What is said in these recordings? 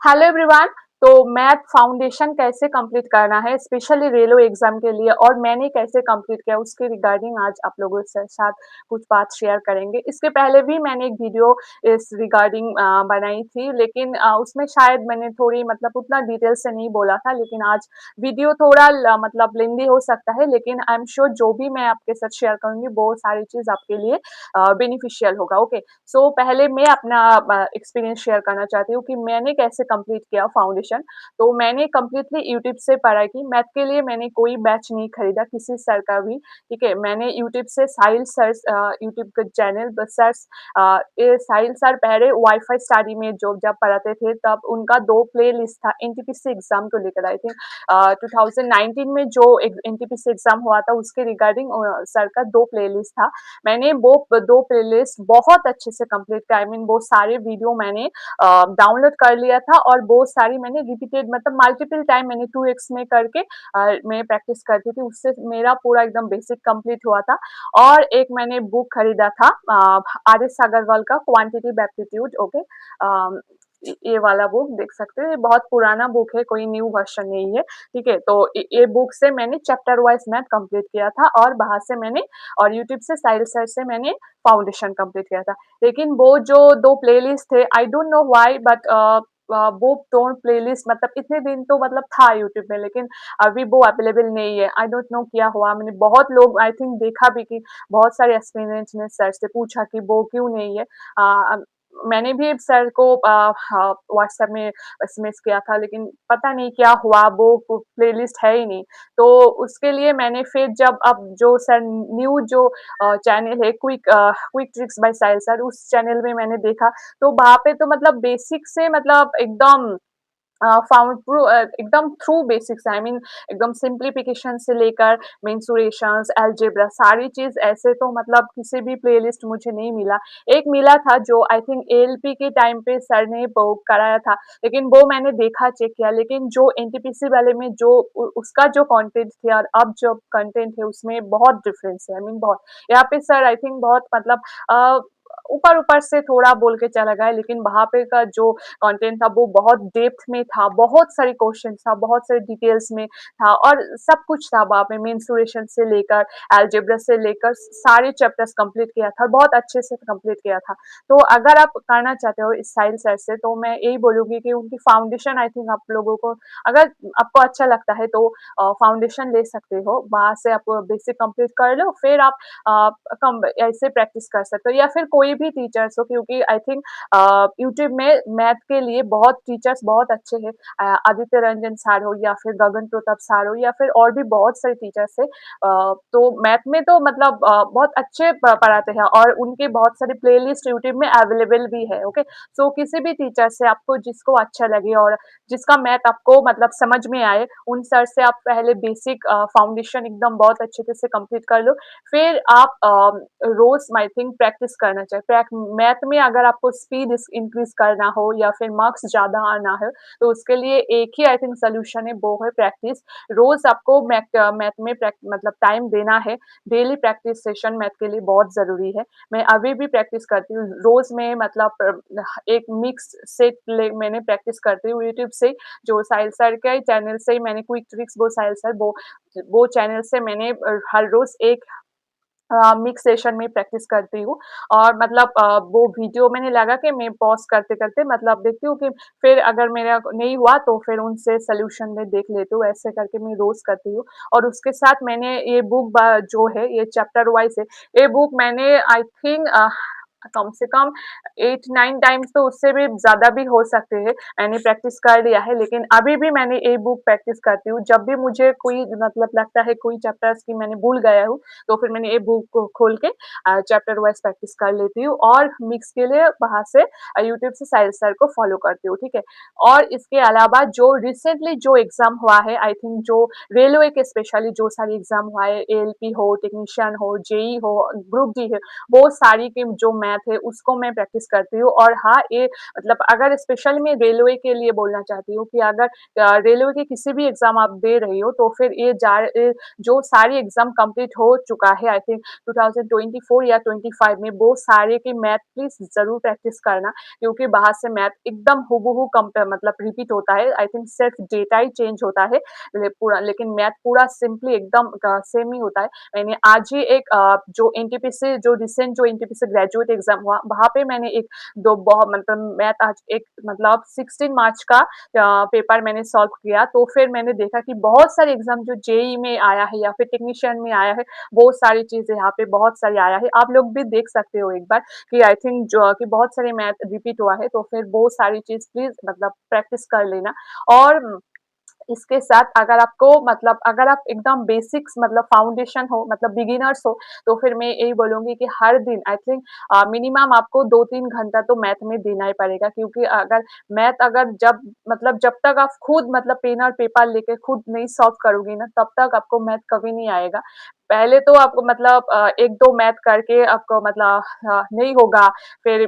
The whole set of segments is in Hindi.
Hello everyone. तो मैथ फाउंडेशन कैसे कंप्लीट करना है स्पेशली रेलवे एग्जाम के लिए और मैंने कैसे कंप्लीट किया उसके रिगार्डिंग आज आप लोगों के साथ कुछ बात शेयर करेंगे। इसके पहले भी मैंने एक वीडियो इस रिगार्डिंग बनाई थी, लेकिन उसमें शायद मैंने थोड़ी मतलब उतना डिटेल से नहीं बोला था, लेकिन आज वीडियो थोड़ा मतलब लेंदी हो सकता है, लेकिन आई एम श्योर जो भी मैं आपके साथ शेयर करूंगी वो सारी चीज आपके लिए बेनिफिशियल होगा। ओके, सो पहले मैं अपना एक्सपीरियंस शेयर करना चाहती हूँ कि मैंने कैसे कंप्लीट किया फाउंडेशन। तो मैंने कंप्लीटली यूट्यूब से पढ़ाई की। मैथ के लिए मैंने कोई बैच नहीं खरीदा किसी सर का भी। ठीक है, मैंने यूट्यूब से साहिल सर यूट्यूब का चैनल सर्च ये साहिल सर पहले वाईफाई स्टडी में जो जब पढ़ाते थे तब उनका 2 प्ले लिस्ट था एनटीपीसी एग्जाम को लेकर। आई थिंक 2019 में जो एनटीपीसी एग्जाम हुआ था उसके रिगार्डिंग सर का 2 प्ले लिस्ट था। मैंने वो 2 प्लेलिस्ट बहुत अच्छे से कंप्लीट किया। आई मीन वो सारे वीडियो मैंने डाउनलोड कर लिया था और वो सारी मैंने रिपीटेड मतलब मल्टीपल टाइम मैंने 2x में करके मैं प्रैक्टिस करती थी। उससे मेरा पूरा एकदम बेसिक कंप्लीट हुआ था। और एक मैंने बुक खरीदा था आर.एस. अग्रवाल का क्वांटिटेटिव एप्टीट्यूड। ओके, ये वाला बुक देख सकते हैं, ये बहुत पुराना बुक है, कोई न्यू वर्जन नहीं है। ठीक है, तो ये बुक से मैंने चैप्टर वाइज मैथ कंप्लीट किया था और बाहर से मैंने और यूट्यूब से साहिल सर से मैंने फाउंडेशन कंप्लीट किया था। लेकिन वो जो 2 प्लेलिस्ट थे, I don't know why but वो 2 प्लेलिस्ट मतलब इतने दिन तो मतलब था यूट्यूब में, लेकिन अभी वो अवेलेबल नहीं है। आई डोंट नो क्या हुआ। मैंने बहुत लोग आई थिंक देखा भी कि बहुत सारे एस्पिरेंट्स ने सर से पूछा कि वो क्यों नहीं है। मैंने भी सर को व्हाट्सएप में एसएमएस किया था, लेकिन पता नहीं क्या हुआ, वो प्लेलिस्ट है ही नहीं। तो उसके लिए मैंने फिर जब अब जो सर न्यू जो चैनल है क्विक ट्रिक्स बाय साहिल सर, उस चैनल में मैंने देखा। तो वहाँ पे तो मतलब बेसिक से मतलब एकदम फाउंड थ्रू एकदम थ्रू बेसिक्स आई मीन एकदम सिंप्लीफिकेशन से लेकर मेंसुरेशंस अलजेब्रा सारी चीज ऐसे तो मतलब किसी भी प्लेलिस्ट मुझे नहीं मिला। एक मिला था जो आई थिंक एएलपी के टाइम पे सर ने वो कराया था, लेकिन वो मैंने देखा चेक किया, लेकिन जो एनटीपीसी वाले में जो उसका जो कंटेंट थे और अब जो कंटेंट है उसमें बहुत डिफरेंस है। आई मीन बहुत यहाँ पे सर आई थिंक बहुत मतलब अ, ऊपर ऊपर से थोड़ा बोल के चला गया, लेकिन वहां पे का जो कंटेंट था वो बहुत डेप्थ में था, बहुत सारे क्वेश्चन था, बहुत सारे डिटेल्स में था और सब कुछ था वहाँ पे मेंसुरेशन से लेकर अलजेब्रा से लेकर सारे चैप्टर्स कंप्लीट किया था, बहुत अच्छे से कंप्लीट किया था। तो अगर आप करना चाहते हो इस साहिल सर से तो मैं यही बोलूंगी कि उनकी फाउंडेशन आई थिंक आप लोगों को अगर आपको अच्छा लगता है तो फाउंडेशन ले सकते हो, वहां से आप बेसिक कंप्लीट कर लो, फिर आप ऐसे प्रैक्टिस कर सकते हो या फिर कोई भी टीचर्स हो, क्योंकि आई थिंक यूट्यूब में मैथ के लिए बहुत टीचर्स बहुत अच्छे हैं। आदित्य रंजन सर हो या फिर गगन प्रताप सर हो या फिर और भी बहुत सारे टीचर्स हैं। तो मैथ में तो मतलब बहुत अच्छे पढ़ाते हैं और उनके बहुत सारे प्लेलिस्ट यूट्यूब में अवेलेबल भी है। ओके, सो किसी भी टीचर से आपको जिसको अच्छा लगे और जिसका मैथ आपको मतलब समझ में आए, उन सर से आप पहले बेसिक फाउंडेशन एकदम बहुत अच्छे से कंप्लीट कर लो। फिर आप रोज आई थिंक प्रैक्टिस करना चाहिए। मैथ में अगर आपको स्पीड इंक्रीज करना हो या फिर मार्क्स ज्यादा आना है तो उसके लिए एक ही आई थिंक सोल्यूशन है, वो है प्रैक्टिस। रोज आपको मैथ में मतलब टाइम देना है। डेली प्रैक्टिस सेशन मैथ के लिए बहुत जरूरी है। मैं अभी भी प्रैक्टिस करती हूँ रोज में मतलब एक मिक्स सेट मैंने प्रैक्टिस करती हूँ यूट्यूब से, जो साहिल सर के चैनल से ही मैंने क्विक ट्रिक्स वो साहिल सर वो चैनल से मैंने हर रोज एक मिक्स सेशन में प्रैक्टिस करती हूँ। और मतलब वो वीडियो मैंने लगा कि मैं पॉज़ करते-करते मतलब देखती हूँ कि फिर अगर मेरा नहीं हुआ तो फिर उनसे सॉल्यूशन मैं देख लेती हूँ, ऐसे करके मैं रोज़ करती हूँ। और उसके साथ मैंने ये बुक जो है ये चैप्टर वाइज़ है, ये बुक मैंने आई थिंक कम से कम 8-9 टाइम्स तो उससे भी ज़्यादा भी हो सकते हैं, मैंने प्रैक्टिस कर लिया है, लेकिन अभी भी मैंने ये बुक प्रैक्टिस करती हूँ। जब भी मुझे कोई मतलब लगता है कोई चैप्टर्स की मैंने भूल गया हूँ, तो फिर मैंने ये बुक को खोल के चैप्टर वाइज़ प्रैक्टिस कर लेती हूँ और मिक्स के लिए वहाँ से यूट्यूब से साहिल सर को फॉलो करती हूँ, ठीक है? और इसके अलावा जो रिसेंटली जो एग्ज़ाम हुआ है, आई थिंक जो रेलवे के स्पेशली जो सारे एग्ज़ाम हुआ है, एएलपी हो, टेक्नीशियन हो, जेईई हो, ग्रुप डी है, वो सारी के जो मैथ मैथ है उसको मैं प्रैक्टिस करती हूँ और हाँ, ये मतलब अगर स्पेशली मैं रेलवे के लिए बोलना चाहती हूँ कि अगर रेलवे के किसी भी एग्ज़ाम आप दे रही हो तो फिर जो सारी एग्ज़ाम कंप्लीट हो चुका है आई थिंक 2024 या 25 में वो सारे के मैथ प्लीज़ ज़रूर प्रैक्टिस करना क्योंकि बाहर से मैथ एकदम हूबहू मतलब रिपीट होता है। आई थिंक सिर्फ डेटा ही चेंज होता है पूरा लेकिन मैथ पूरा सिंपली एकदम सेम ही होता है। मैंने आज ही एक जो एनटीपीसी जो रिसेंट जो एनटीपीसी ग्रेजुएट एग्ज़ाम हुआ वहाँ पे मैंने एक 2 बहुत मतलब मैथ आज एक मतलब 16 मार्च का पेपर मैंने सॉल्व किया तो फिर मैंने देखा कि बहुत सारे एग्ज़ाम जो जेईई में आया है या फिर टेक्नीशियन में आया है, वो सारी चीज़ें यहाँ पे बहुत सारी आया है। आप लोग भी देख सकते हो एक बार कि आई थिंक जो कि बहुत सारे मैथ रिपीट हुआ है, तो फिर वो सारी चीज़ प्लीज़ मतलब प्रैक्टिस कर लेना और इसके साथ अगर आपको मतलब अगर आप एकदम बेसिक्स मतलब फाउंडेशन हो मतलब बिगिनर्स हो, तो फिर मैं यही बोलूँगी कि हर दिन आई थिंक मिनिमम आपको 2-3 घंटा तो मैथ में देना ही पड़ेगा क्योंकि अगर मैथ अगर जब तक आप खुद मतलब पेन और पेपर लेके खुद नहीं सॉल्व करोगी ना, तब तक आपको मैथ कभी नहीं आएगा। पहले तो आपको मतलब 1-2 मैथ करके आपको मतलब नहीं होगा, फिर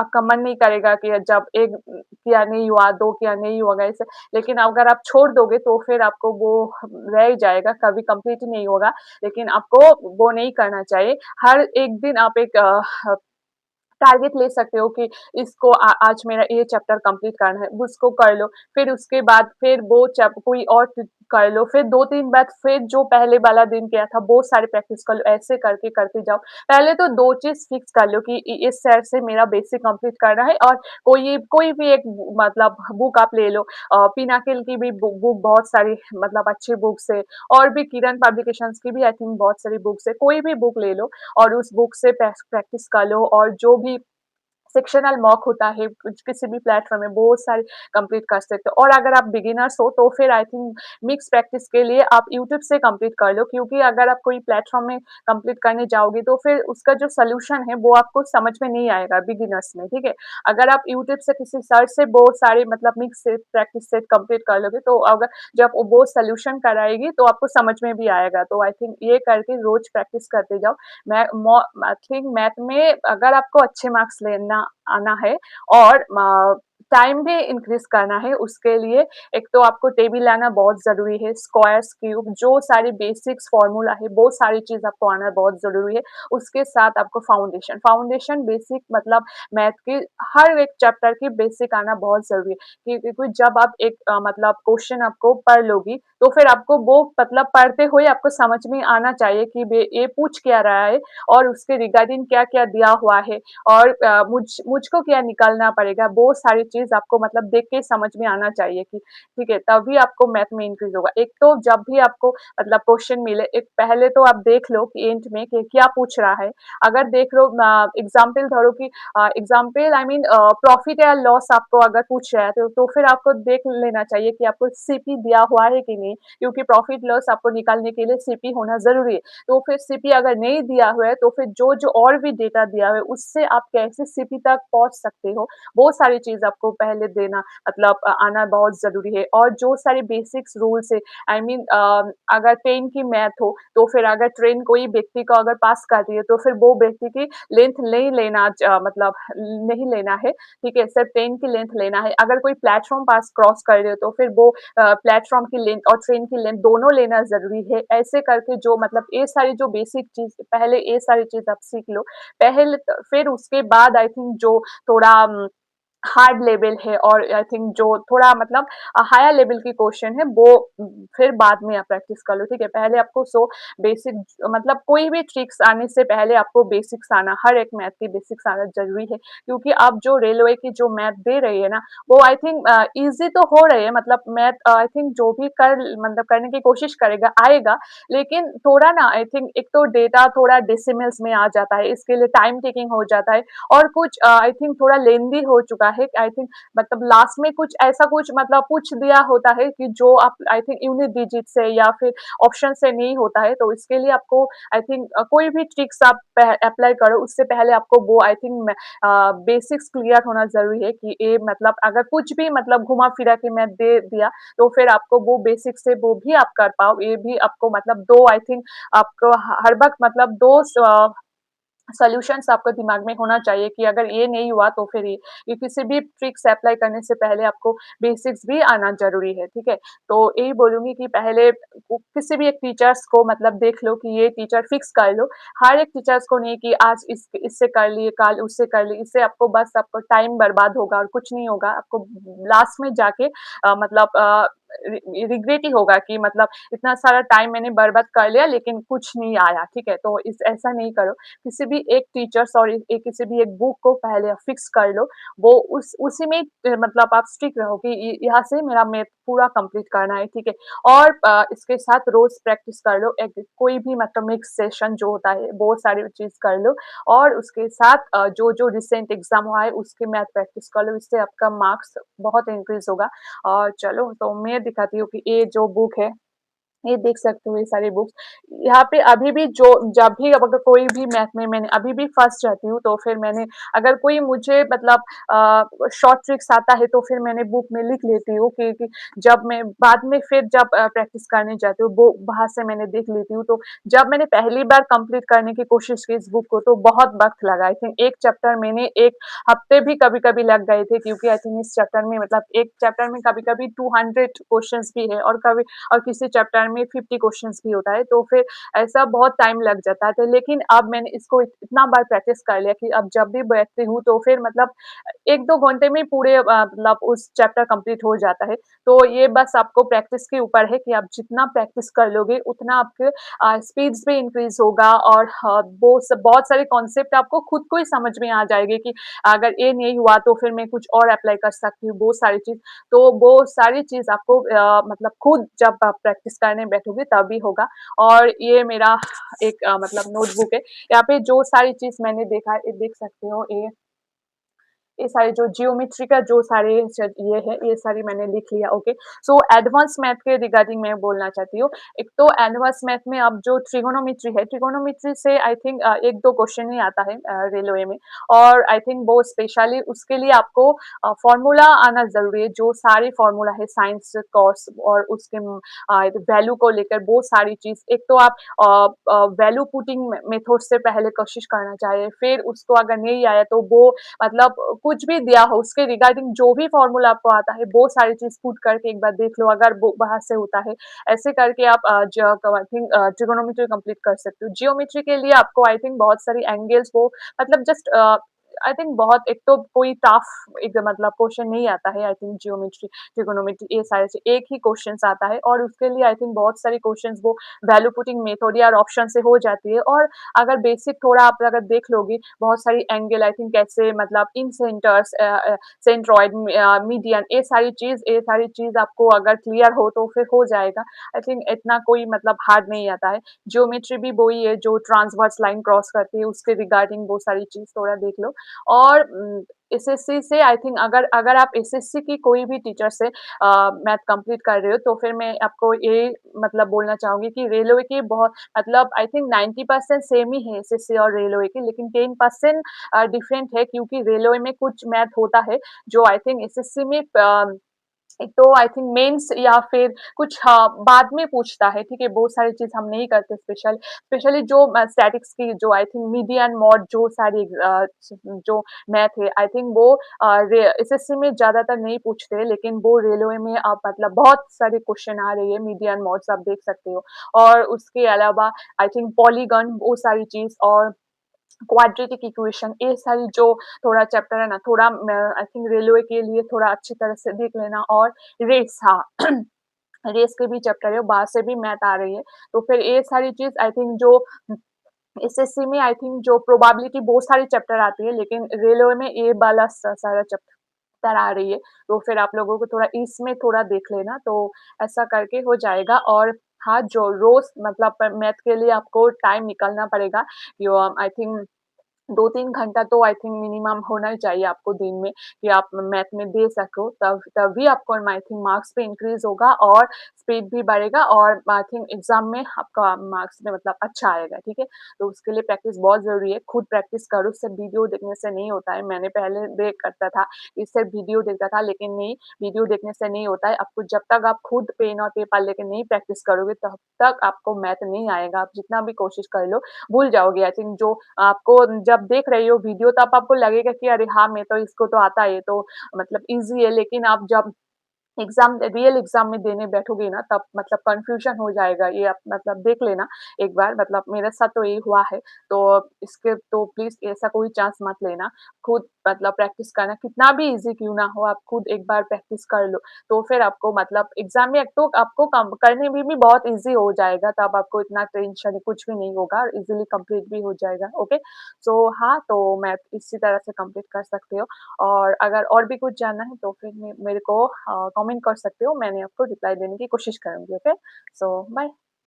आपका मन नहीं करेगा कि जब 1 किया नहीं हुआ, 2 किया नहीं होगा ऐसे लेकिन अगर आप छोड़ दोगे तो फिर आपको वो रह ही जाएगा, कभी कंप्लीट ही नहीं होगा। लेकिन आपको वो नहीं करना चाहिए। हर एक दिन आप एक टारगेट ले सकते हो कि इसको आज मेरा ये चैप्टर कंप्लीट करना है, उसको कर लो। फिर उसके बाद फिर वो कोई और कर लो, फिर 2-3 बाद फिर जो पहले वाला दिन किया था वो सारे प्रैक्टिस कर लो, ऐसे करके करते जाओ। पहले तो 2 चीज़ फिक्स कर लो कि इस सेट से मेरा बेसिक कंप्लीट करना है और कोई भी एक मतलब बुक आप ले लो पिनाकिल की भी बुक बहुत सारी मतलब अच्छी बुक्स है और भी किरण पब्लिकेशंस की भी आई थिंक बहुत सारी बुक्स है, कोई भी बुक ले लो और उस बुक से प्रैक्टिस कर लो और जो भी सेक्शनल मॉक होता है कुछ किसी भी प्लेटफ़ॉर्म में बहुत सारे कंप्लीट कर सकते हो और अगर आप बिगिनर्स हो तो फिर आई थिंक मिक्स प्रैक्टिस के लिए आप यूट्यूब से कंप्लीट कर लो क्योंकि अगर आप कोई प्लेटफ़ॉर्म में कंप्लीट करने जाओगे तो फिर उसका जो सॉल्यूशन है वो आपको समझ में नहीं आएगा बिगिनर्स में, ठीक है? अगर आप यूट्यूब से किसी सर से बहुत सारे मतलब mix set practice set complete कर लोगे तो अगर जब वो सॉल्यूशन कराएगी तो आपको समझ में भी आएगा। तो आई थिंक ये करके रोज़ प्रैक्टिस करते जाओ। आई थिंक मैथ में अगर आपको अच्छे मार्क्स लेना आना है और टाइम भी इंक्रीज़ करना है उसके लिए एक तो आपको टेबल आना बहुत ज़रूरी है, स्क्वायर्स, क्यूब जो सारे बेसिक्स फ़ॉर्मूला है वो सारी चीज़ आपको आना बहुत ज़रूरी है। उसके साथ आपको फाउंडेशन बेसिक मतलब मैथ की हर एक चैप्टर की बेसिक आना बहुत ज़रूरी है। क्योंकि जब आप एक मतलब क्वेश्चन आपको पढ़ लोगी, तो फिर आपको वो मतलब पढ़ते हुए आपको समझ में आना चाहिए कि बे ये पूछ क्या रहा है और उसके रिगार्डिंग क्या-क्या दिया हुआ है और मुझको क्या निकालना पड़ेगा, वो सारी चीज़ आपको मतलब देख के समझ में आना चाहिए कि ठीक है, तभी आपको मैथ में इंक्रीज़ होगा। एक तो जब भी आपको मतलब क्वेश्चन मिले, एक पहले तो आप देख लो कि एंड में कि क्या पूछ रहा है। अगर देख लो एग्ज़ाम्पल धरो कि एग्ज़ाम्पल आई मीन प्रॉफ़िट या लॉस आपको अगर पूछ रहा है तो फिर आपको देख लेना चाहिए कि आपको सीपी दिया हुआ है कि नहीं, क्योंकि प्रॉफ़िट लॉस आपको निकालने के लिए सीपी होना ज़रूरी है। तो फिर सीपी अगर नहीं दिया हुआ है, तो फिर जो और भी डेटा दिया हुआ है, उससे आप कैसे सीपी तक पहुँच सकते हो, वो सारी चीज़ आपको पहले देना मतलब आना बहुत ज़रूरी है और जो सारे बेसिक्स रूल्स है आई मीन अगर ट्रेन की मैथ हो, तो फिर अगर ट्रेन कोई व्यक्ति को अगर पास कर रही है, तो फिर वो व्यक्ति की लेंथ नहीं लेना मतलब नहीं लेना है, ठीक है? सिर्फ ट्रेन की लेंथ लेना है। अगर कोई प्लेटफ़ॉर्म पास क्रॉस कर रहे हो, तो फिर वो प्लेटफ़ॉर्म की लेंथ और ट्रेन की लेंथ दोनों लेना ज़रूरी है। ऐसे करके जो मतलब ये सारी जो बेसिक चीज़ पहले ये सारी चीज़ आप सीख लो। पहले फिर उसके बाद आई थिंक जो थोड़ा हार्ड लेवल है और आई थिंक जो थोड़ा मतलब हायर लेवल की क्वेश्चन है वो फिर बाद में आप प्रैक्टिस कर लो, ठीक है? पहले आपको बेसिक मतलब कोई भी ट्रिक्स आने से पहले आपको बेसिक्स आना हर एक मैथ की बेसिक्स आना ज़रूरी है क्योंकि आप जो रेलवे की जो मैथ दे रही है ना, वो आई थिंक ईज़ी तो हो रही है मतलब मैथ आई थिंक जो भी मतलब करने की कोशिश करेगा आएगा, लेकिन थोड़ा ना आई थिंक एक तो डेटा थोड़ा डेसिमल्स में आ जाता है, इसके लिए टाइम टेकिंग हो जाता है और कुछ आई थिंक थोड़ा लेंदी हो चुका है आई थिंक मतलब लास्ट में कुछ ऐसा कुछ मतलब पूछ दिया होता है कि जो आप आई थिंक यूनिट डिजिट से या फिर ऑप्शन से नहीं होता है, तो इसके लिए आपको आई थिंक कोई भी ट्रिक्स आप अप्लाई करो उससे पहले आपको वो आई थिंक बेसिक्स क्लियर होना ज़रूरी है कि ये मतलब अगर कुछ भी मतलब घुमा-फिरा के मैं दे दिया, तो फिर आपको वो बेसिक से वो भी आप कर पाओ, ये भी आपको मतलब 2 आई थिंक आपको हर वक़्त मतलब 2 सॉल्यूशंस आपको दिमाग में होना चाहिए कि अगर ये नहीं हुआ तो फिर ये किसी भी ट्रिक्स अप्लाई करने से पहले आपको बेसिक्स भी आना ज़रूरी है, ठीक है? तो यही बोलूँगी कि पहले किसी भी एक टीचर्स को मतलब देख लो कि ये टीचर फिक्स कर लो। हर एक टीचर्स को नहीं कि आज इससे कर लिए, कल उससे कर ली, इससे आपको बस आपको टाइम बर्बाद होगा और कुछ नहीं होगा। आपको लास्ट में जाके मतलब रिग्रेट ही होगा कि मतलब इतना सारा टाइम मैंने बर्बाद कर लिया लेकिन कुछ नहीं आया, ठीक है? तो इस ऐसा नहीं करो। किसी भी एक टीचर्स और किसी भी एक बुक को पहले फिक्स कर लो, वो उसी में मतलब आप स्टिक रहो कि यहाँ से मेरा मैथ पूरा कंप्लीट करना है, ठीक है? और इसके साथ रोज़ प्रैक्टिस कर लो, एक कोई भी मतलब मिक्स सेशन जो होता है, वो सारी चीज़ कर लो और उसके साथ जो रिसेंट एग्ज़ाम हुआ है, उसकी मैथ प्रैक्टिस कर लो, इससे आपका मार्क्स बहुत इंक्रीज़ होगा। और चलो, तो मैं दिखाती हूँ कि ये जो बुक है ये देख सकते हो ये सारी बुक्स। यहाँ पे अभी भी जो जब भी अगर कोई भी मैथ में मैंने अभी भी फर्स्ट रहती हूँ, तो फिर मैंने अगर कोई मुझे मतलब शॉर्ट ट्रिक्स आता है, तो फिर मैंने बुक में लिख लेती हूँ कि जब मैं बाद में फिर जब प्रैक्टिस करने जाती हूँ, वो वहाँ से मैंने देख लेती हूँ। तो जब मैंने पहली बार कंप्लीट करने की कोशिश की इस बुक को, तो बहुत वक़्त लगा। आई थिंक 1 चैप्टर मैंने 1 हफ्ते भी कभी-कभी लग गए थे क्योंकि आई थिंक इस चैप्टर में मतलब एक चैप्टर में कभी-कभी 200 क्वेश्चन्स भी है और कभी और किसी चैप्टर में 50 क्वेश्चंस भी होता है, तो फिर ऐसा बहुत टाइम लग जाता है। तो लेकिन अब मैंने इसको इतना बार प्रैक्टिस कर लिया कि अब जब भी बैठती हूँ तो फिर मतलब 1-2 घंटे में पूरे मतलब उस चैप्टर कंप्लीट हो जाता है। तो ये बस आपको प्रैक्टिस के ऊपर है कि आप जितना प्रैक्टिस कर लोगे उतना आपके स्पीड्स भी इंक्रीज़ होगा और वो बहुत सारे कॉन्सेप्ट आपको खुद को ही समझ में आ जाएँगे कि अगर ये नहीं हुआ तो फिर मैं कुछ और अप्लाई कर सकती हूँ, वो सारी चीज़। तो वो सारी चीज़ आपको मतलब खुद जब आप प्रैक्टिस करने बैठोगे तभी होगा और ये मेरा एक मतलब नोटबुक है। यहाँ पे जो सारी चीज़ मैंने देखा है, ये देख सकते हो ये सारे जो जियोमेट्री का जो सारे ये है, ये सारी मैंने लिख लिया, ओके। सो एडवांस मैथ के रिगार्डिंग मैं बोलना चाहती हूँ। एक तो एडवांस मैथ में अब जो ट्रिगोनोमेट्री है, ट्रिगोनोमेट्री से आई थिंक 1-2 क्वेश्चन ही आता है रेलवे में और आई थिंक वो स्पेशली उसके लिए आपको फॉर्मूला आना ज़रूरी है, जो सारे फॉर्मूला है साइंस, कॉस और उसके वैल्यू को लेकर वो सारी चीज़। एक तो आप वैल्यू पुटिंग मेथड से पहले कोशिश करना चाहिए, फिर उसको अगर नहीं आया तो वो मतलब कुछ भी दिया हो उसके रिगार्डिंग जो भी फॉर्मूला आपको आता है वो सारी चीज़ पुट करके एक बार देख लो अगर वो वहाँ से होता है। ऐसे करके आप आई थिंक ट्रिगोनोमेट्री कंप्लीट कर सकते हो। जियोमेट्री के लिए आपको आई थिंक बहुत सारी एंगल्स वो मतलब जस्ट आई थिंक बहुत एक तो कोई टफ एक मतलब क्वेश्चन नहीं आता है आई थिंक जियोमेट्री, ट्रिगोनोमेट्री ये सारे से एक ही क्वेश्चन्स आता है और उसके लिए आई थिंक बहुत सारे क्वेश्चन्स वो वैल्यू पुटिंग मेथड या ऑप्शन से हो जाती है और अगर बेसिक थोड़ा आप अगर देख लोगे बहुत सारी एंगल आई थिंक कैसे मतलब इन सेंटर्स सेंट्रॉइड मीडियन ये सारी चीज़ आपको अगर क्लियर हो तो फिर हो जाएगा। आई थिंक इतना कोई मतलब हार्ड नहीं आता है। ज्योमेट्री भी वही है जो ट्रांसवर्स लाइन क्रॉस करती है उसके रिगार्डिंग वो सारी चीज़ थोड़ा देख लो और एसएससी से आई थिंक अगर अगर आप एसएससी की कोई भी टीचर से मैथ कंप्लीट कर रहे हो तो फिर मैं आपको ये मतलब बोलना चाहूँगी कि रेलवे की बहुत मतलब आई थिंक 90% सेम ही है एसएससी और रेलवे की लेकिन 10% डिफरेंट है क्योंकि रेलवे में कुछ मैथ होता है जो आई थिंक एसएससी में एक तो आई थिंक मेंस या फिर कुछ बाद में पूछता है, ठीक है? वो सारी चीज़ हम नहीं करते स्पेशली जो स्टैटिक्स की जो आई थिंक मीडियन मॉड जो सारी जो मैथ है आई थिंक वो रे एसएससी में ज़्यादातर नहीं पूछते लेकिन वो रेलवे में आप मतलब बहुत सारे क्वेश्चन आ रही है मीडियन मॉड्स आप देख सकते हो। और उसके अलावा आई थिंक पॉलीगन वो सारी चीज़ और क्वाड्रेटिक इक्वेशन ये सारी जो थोड़ा चैप्टर है ना थोड़ा आई थिंक रेलवे के लिए थोड़ा अच्छी तरह से देख लेना और रेस हाँ रेस के भी चैप्टर है वहाँ से भी मैथ आ रही है तो फिर ये सारी चीज आई थिंक जो एसएससी में आई थिंक जो प्रोबेबिलिटी बहुत सारी चैप्टर आती है लेकिन रेलवे में ये वाला सारा चैप्टर आ रही है तो फिर आप लोगों को थोड़ा इसमें थोड़ा देख लेना तो ऐसा करके हो जाएगा और हाँ जो रोज मतलब मैथ के लिए आपको टाइम निकालना पड़ेगा यो आई थिंक 2-3 घंटा तो आई थिंक मिनिमम होना ही चाहिए आपको दिन में कि आप मैथ में दे सको, तब तभी आपको आई थिंक मार्क्स भी इंक्रीज़ होगा और स्पीड भी बढ़ेगा और आई थिंक एग्ज़ाम में आपका मार्क्स में मतलब अच्छा आएगा, ठीक है? तो उसके लिए प्रैक्टिस बहुत ज़रूरी है, खुद प्रैक्टिस करो, सिर्फ़ वीडियो देखने से नहीं होता है। मैंने पहले भी करता था, कि सिर्फ़ वीडियो देखता था, लेकिन नहीं, वीडियो देखने से नहीं होता है। आपको जब तक आप खुद पेन और पेपर लेके नहीं प्रैक्टिस करोगे, तब तक आपको मैथ नहीं आएगा। आप जितना भी कोशिश कर लो, भूल जाओगे। आई थिंक जो आपको जब देख रही हो वीडियो तब आपको लगेगा कि अरे हाँ, मैं तो इसको तो आता है, ये तो मतलब ईज़ी है, लेकिन आप जब रियल एग्ज़ाम में देने बैठोगे ना तब मतलब कन्फ्यूज़न हो जाएगा। ये आप मतलब देख लेना एक बार, मतलब मेरे साथ तो यही हुआ है। तो इसके तो प्लीज़ ऐसा कोई चांस मत लेना। खुद मतलब प्रैक्टिस करना, कितना भी ईज़ी क्यों ना हो, आप खुद एक बार प्रैक्टिस कर लो। तो फिर आपको मतलब एग्ज़ाम में एक तो आपको कम करने में भी बहुत ईज़ी हो जाएगा, तब आपको इतना टेंशन कुछ भी नहीं होगा और ईज़िली कंप्लीट भी हो जाएगा, ओके? सो हाँ, तो मैं इसी तरह से कंप्लीट कर सकते हो। और अगर और भी कुछ जानना है तो फिर मेरे को कमेंट कर सकते हो, मैंने आपको रिप्लाई देने की कोशिश करूँगी, ओके? सो बाय।